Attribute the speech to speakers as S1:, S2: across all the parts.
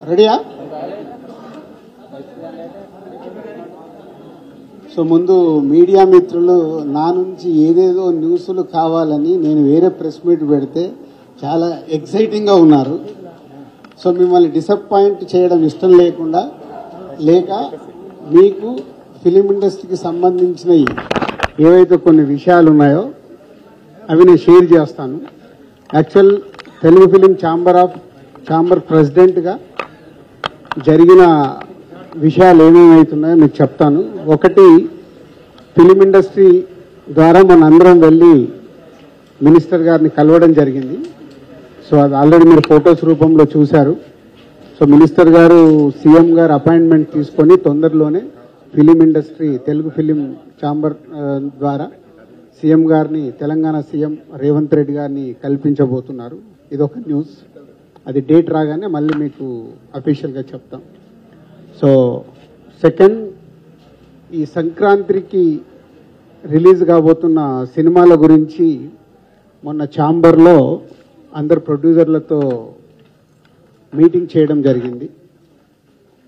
S1: రెడీయా? సో ముందు మీడియా మిత్రులు నా నుంచి ఏదేదో న్యూస్లు కావాలని నేను వేరే ప్రెస్ మీట్ పెడితే చాలా ఎక్సైటింగ్గా ఉన్నారు. సో మిమ్మల్ని డిసప్పాయింట్ చేయడం ఇష్టం లేకుండా లేక మీకు ఫిలిం ఇండస్ట్రీకి సంబంధించిన ఏవైతే కొన్ని విషయాలు ఉన్నాయో అవి నేను షేర్ చేస్తాను. యాక్చువల్ తెలుగు ఫిలిం ఛాంబర్ ప్రెసిడెంట్గా జరిగిన విషయాలు ఏమేమవుతున్నాయో మీకు చెప్తాను. ఒకటి, ఫిలిం ఇండస్ట్రీ ద్వారా మన అందరం వెళ్ళి మినిస్టర్ గారిని కలవడం జరిగింది. సో అది ఆల్రెడీ మీరు ఫొటోస్ రూపంలో చూశారు. సో మినిస్టర్ గారు సీఎం గారు అపాయింట్మెంట్ తీసుకొని తొందరలోనే film industry Telugu film chamber ద్వారా సీఎం గారిని తెలంగాణ సీఎం రేవంత్ రెడ్డి గారిని కల్పించబోతున్నారు. ఇదొక న్యూస్. అది డేట్ రాగానే మళ్ళీ మీకు అఫీషియల్గా చెప్తాం. సో సెకండ్, ఈ సంక్రాంతికి రిలీజ్ కాబోతున్న సినిమాల గురించి మొన్న ఛాంబర్లో అందరు ప్రొడ్యూసర్లతో మీటింగ్ చేయడం జరిగింది.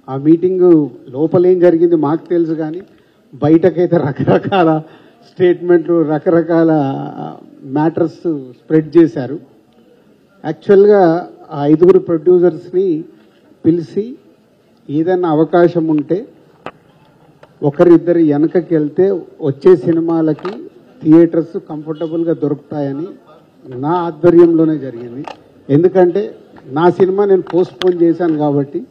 S1: ఆ మీటింగ్ లోపల ఏం జరిగింది మాకు తెలుసు, కానీ బయటకైతే రకరకాల స్టేట్మెంట్లు రకరకాల మ్యాటర్స్ స్ప్రెడ్ చేశారు. యాక్చువల్గా ఆ 5 ప్రొడ్యూసర్స్ని పిలిచి ఏదైనా అవకాశం ఉంటే ఒకరిద్దరు వెనకకి వెళ్తే వచ్చే సినిమాలకి థియేటర్స్ కంఫర్టబుల్గా దొరుకుతాయని నా ఆధ్వర్యంలోనే జరిగింది. ఎందుకంటే నా సినిమా నేను పోస్ట్పోన్ చేశాను కాబట్టి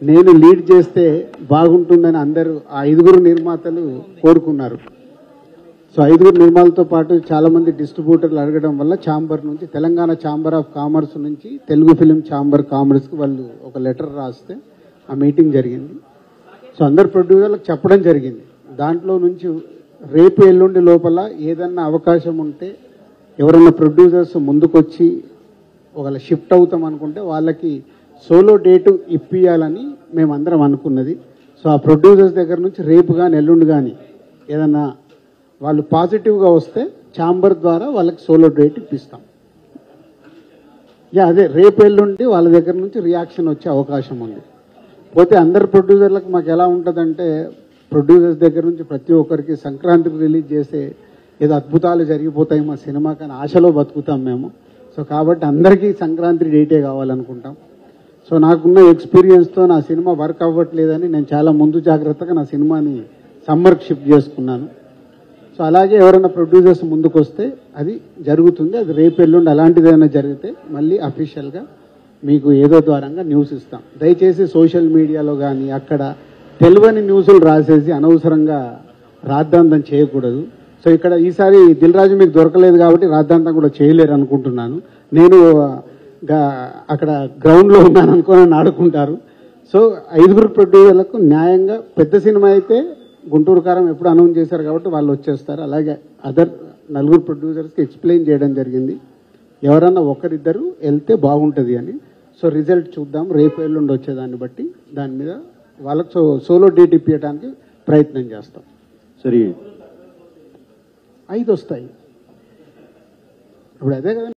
S1: నేను లీడ్ చేస్తే బాగుంటుందని అందరూ ఆ 5 నిర్మాతలు కోరుకున్నారు. సో 5 నిర్మాతలతో పాటు చాలామంది డిస్ట్రిబ్యూటర్లు అడగడం వల్ల ఛాంబర్ నుంచి తెలంగాణ ఛాంబర్ ఆఫ్ కామర్స్ నుంచి తెలుగు ఫిలిం ఛాంబర్ కామర్స్కి వాళ్ళు ఒక లెటర్ రాస్తే ఆ మీటింగ్ జరిగింది. సో అందరు ప్రొడ్యూసర్లకు చెప్పడం జరిగింది. దాంట్లో నుంచి రేపు ఎల్లుండి లోపల ఏదన్నా అవకాశం ఉంటే ఎవరైనా ప్రొడ్యూసర్స్ ముందుకొచ్చి ఒకవేళ షిఫ్ట్ అవుతాం అనుకుంటే వాళ్ళకి సోలో డేటు ఇప్పియాలని మేమందరం అనుకున్నది. సో ఆ ప్రొడ్యూసర్స్ దగ్గర నుంచి రేపు కానీ ఎల్లుండి కానీ ఏదన్నా వాళ్ళు పాజిటివ్గా వస్తే ఛాంబర్ ద్వారా వాళ్ళకి సోలో డేట్ ఇప్పిస్తాం. అదే రేపు ఎల్లుండి వాళ్ళ దగ్గర నుంచి రియాక్షన్ వచ్చే అవకాశం ఉంది. పోతే అందరు ప్రొడ్యూసర్లకు మాకు ఎలా ఉంటుందంటే, ప్రొడ్యూసర్స్ దగ్గర నుంచి ప్రతి ఒక్కరికి సంక్రాంతికి రిలీజ్ చేస్తే ఏదో అద్భుతాలు జరిగిపోతాయి మా సినిమా కానీ ఆశలో బతుకుతాం మేము. సో కాబట్టి అందరికీ సంక్రాంతి డేటే కావాలనుకుంటాం. సో నాకున్న ఎక్స్పీరియన్స్తో నా సినిమా వర్క్ అవ్వట్లేదని నేను చాలా ముందు జాగ్రత్తగా నా సినిమాని సమ్మర్కి షిఫ్ట్ చేసుకున్నాను. సో అలాగే ఎవరైనా ప్రొడ్యూసర్స్ ముందుకు వస్తే అది జరుగుతుంది. అది రేపు ఎల్లుండి అలాంటిది ఏదైనా జరిగితే మళ్ళీ అఫీషియల్గా మీకు ఏదో ద్వారంగా న్యూస్ ఇస్తాం. దయచేసి సోషల్ మీడియాలో కానీ అక్కడ తెలియని న్యూస్లు రాసేసి అనవసరంగా రాద్ధాంతం చేయకూడదు. సో ఇక్కడ ఈసారి దిల్ రాజు మీకు దొరకలేదు కాబట్టి రాద్ధాంతం కూడా చేయలేరు అనుకుంటున్నాను. నేను అక్కడ గ్రౌండ్లో ఉన్నాను అనుకుని ఆడుకుంటారు. సో 5 ప్రొడ్యూసర్లకు న్యాయంగా పెద్ద సినిమా అయితే గుంటూరు కారం ఎప్పుడు అనౌన్స్ చేశారు కాబట్టి వాళ్ళు వచ్చేస్తారు. అలాగే అదర్ 4 ప్రొడ్యూసర్స్కి ఎక్స్ప్లెయిన్ చేయడం జరిగింది. ఎవరన్నా ఒకరిద్దరు వెళ్తే బాగుంటుంది అని. సో రిజల్ట్ చూద్దాం రేపు ఎల్లుండి వచ్చేదాన్ని బట్టి దాని మీద వాళ్ళకు సోలో డేట్ ఇప్పించడానికి ప్రయత్నం చేస్తాం.
S2: సరే
S1: 5 వస్తాయి ఇప్పుడు అదే కదా.